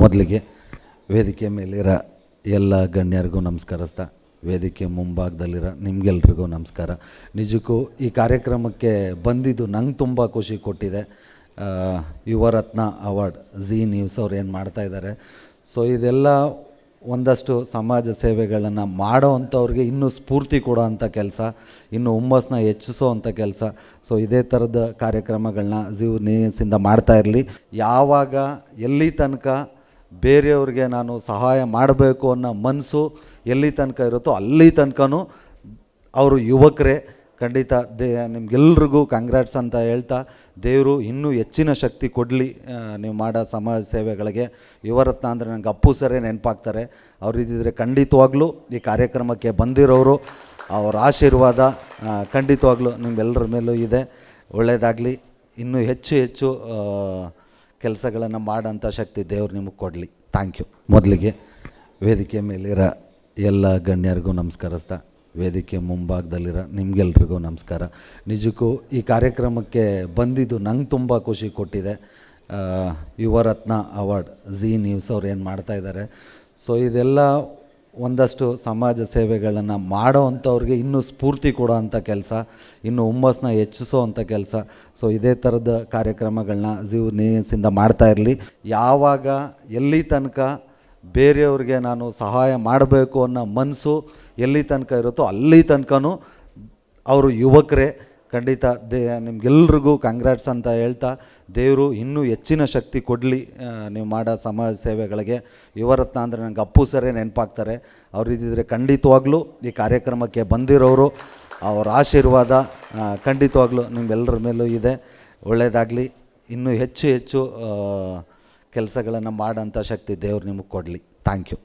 ಮೊದಲಿಗೆ ವೇದಿಕೆ ಮೇಲಿರೋ ಎಲ್ಲ ಗಣ್ಯರಿಗೂ ನಮಸ್ಕರಿಸ್ತಾ, ವೇದಿಕೆ ಮುಂಭಾಗದಲ್ಲಿರೋ ನಿಮಗೆಲ್ರಿಗೂ ನಮಸ್ಕಾರ. ನಿಜಕ್ಕೂ ಈ ಕಾರ್ಯಕ್ರಮಕ್ಕೆ ಬಂದಿದ್ದು ನಂಗೆ ತುಂಬ ಖುಷಿ ಕೊಟ್ಟಿದೆ. ಯುವರತ್ನ ಅವಾರ್ಡ್ ಝೀ ನ್ಯೂಸ್ ಅವ್ರು ಏನು ಮಾಡ್ತಾಯಿದ್ದಾರೆ. ಸೊ ಇದೆಲ್ಲ ಒಂದಷ್ಟು ಸಮಾಜ ಸೇವೆಗಳನ್ನು ಮಾಡೋ ಅಂಥವ್ರಿಗೆ ಇನ್ನೂ ಸ್ಫೂರ್ತಿ ಕೊಡೋ ಅಂಥ ಕೆಲಸ, ಇನ್ನೂ ಹುಮ್ಮಸ್ಸನ್ನ ಹೆಚ್ಚಿಸೋ ಅಂಥ ಕೆಲಸ. ಸೊ ಇದೇ ಥರದ ಕಾರ್ಯಕ್ರಮಗಳನ್ನ ಝೀ ನ್ಯೂಸಿಂದ ಮಾಡ್ತಾ ಇರಲಿ. ಯಾವಾಗ ಎಲ್ಲಿ ತನಕ ಬೇರೆಯವ್ರಿಗೆ ನಾನು ಸಹಾಯ ಮಾಡಬೇಕು ಅನ್ನೋ ಮನಸ್ಸು ಎಲ್ಲಿ ತನಕ ಇರುತ್ತೋ ಅಲ್ಲಿ ತನಕನೂ ಅವರು ಯುವಕರೇ. ಖಂಡಿತ ನಿಮ್ಗೆಲ್ರಿಗೂ ಕಂಗ್ರ್ಯಾಟ್ಸ್ ಅಂತ ಹೇಳ್ತಾ, ದೇವರು ಇನ್ನೂ ಹೆಚ್ಚಿನ ಶಕ್ತಿ ಕೊಡಲಿ ನೀವು ಮಾಡೋ ಸಮಾಜ ಸೇವೆಗಳಿಗೆ. ಯುವರತ್ನ ಅಂದರೆ ನನಗೆ ಅಪ್ಪು ಸರೇ ನೆನಪಾಗ್ತಾರೆ. ಅವ್ರು ಇದ್ದಿದ್ರೆ ಖಂಡಿತವಾಗ್ಲೂ ಈ ಕಾರ್ಯಕ್ರಮಕ್ಕೆ ಬಂದಿರೋರು. ಅವ್ರ ಆಶೀರ್ವಾದ ಖಂಡಿತವಾಗ್ಲೂ ನಿಮ್ಗೆಲ್ಲರ ಮೇಲೂ ಇದೆ. ಒಳ್ಳೆಯದಾಗಲಿ. ಇನ್ನೂ ಹೆಚ್ಚು ಕೆಲಸಗಳನ್ನು ಮಾಡೋಂಥ ಶಕ್ತಿ ದೇವ್ರು ನಿಮಗೆ ಕೊಡಲಿ. Thank you. ಮೊದಲಿಗೆ ವೇದಿಕೆ ಮೇಲಿರೋ ಎಲ್ಲ ಗಣ್ಯರಿಗೂ ನಮಸ್ಕರಿಸ್ತಾ, ವೇದಿಕೆ ಮುಂಭಾಗದಲ್ಲಿರೋ ನಿಮಗೆಲ್ರಿಗೂ ನಮಸ್ಕಾರ. ನಿಜಕ್ಕೂ ಈ ಕಾರ್ಯಕ್ರಮಕ್ಕೆ ಬಂದಿದ್ದು ನಂಗೆ ತುಂಬ ಖುಷಿ ಕೊಟ್ಟಿದೆ. ಯುವರತ್ನ ಅವಾರ್ಡ್ ಝೀ ನ್ಯೂಸ್ ಅವ್ರು ಏನು ಮಾಡ್ತಾಯಿದ್ದಾರೆ. ಸೊ ಇದೆಲ್ಲ ಒಂದಷ್ಟು ಸಮಾಜ ಸೇವೆಗಳನ್ನು ಮಾಡೋ ಅಂಥವ್ರಿಗೆ ಇನ್ನೂ ಸ್ಫೂರ್ತಿ ಕೊಡೋ ಅಂಥ ಕೆಲಸ, ಇನ್ನೂ ಹುಮ್ಮಸ್ಸನ್ನ ಹೆಚ್ಚಿಸೋ ಅಂಥ ಕೆಲಸ. ಸೊ ಇದೇ ಥರದ ಕಾರ್ಯಕ್ರಮಗಳನ್ನ ಝೀ ನ್ಯೂಸಿಂದ ಮಾಡ್ತಾ ಇರಲಿ. ಯಾವಾಗ ಎಲ್ಲಿ ತನಕ ಬೇರೆಯವ್ರಿಗೆ ನಾನು ಸಹಾಯ ಮಾಡಬೇಕು ಅನ್ನೋ ಮನಸ್ಸು ಎಲ್ಲಿ ತನಕ ಇರುತ್ತೋ ಅಲ್ಲಿ ತನಕನೂ ಅವರು ಯುವಕರೇ. ಖಂಡಿತ ನಿಮ್ಗೆಲ್ರಿಗೂ ಕಂಗ್ರ್ಯಾಟ್ಸ್ ಅಂತ ಹೇಳ್ತಾ, ದೇವರು ಇನ್ನೂ ಹೆಚ್ಚಿನ ಶಕ್ತಿ ಕೊಡಲಿ ನೀವು ಮಾಡೋ ಸಮಾಜ ಸೇವೆಗಳಿಗೆ. ಯುವರತ್ನ ಅಂದರೆ ನನಗೆ ಅಪ್ಪು ಸರೇ ನೆನಪಾಗ್ತಾರೆ. ಅವ್ರು ಇದ್ದಿದ್ರೆ ಖಂಡಿತವಾಗ್ಲೂ ಈ ಕಾರ್ಯಕ್ರಮಕ್ಕೆ ಬಂದಿರೋರು. ಅವ್ರ ಆಶೀರ್ವಾದ ಖಂಡಿತವಾಗ್ಲೂ ನಿಮ್ಗೆಲ್ಲರ ಮೇಲೂ ಇದೆ. ಒಳ್ಳೆಯದಾಗಲಿ. ಇನ್ನೂ ಹೆಚ್ಚು ಕೆಲಸಗಳನ್ನು ಮಾಡೋಂಥ ಶಕ್ತಿ ದೇವ್ರು ನಿಮಗೆ ಕೊಡಲಿ. Thank you.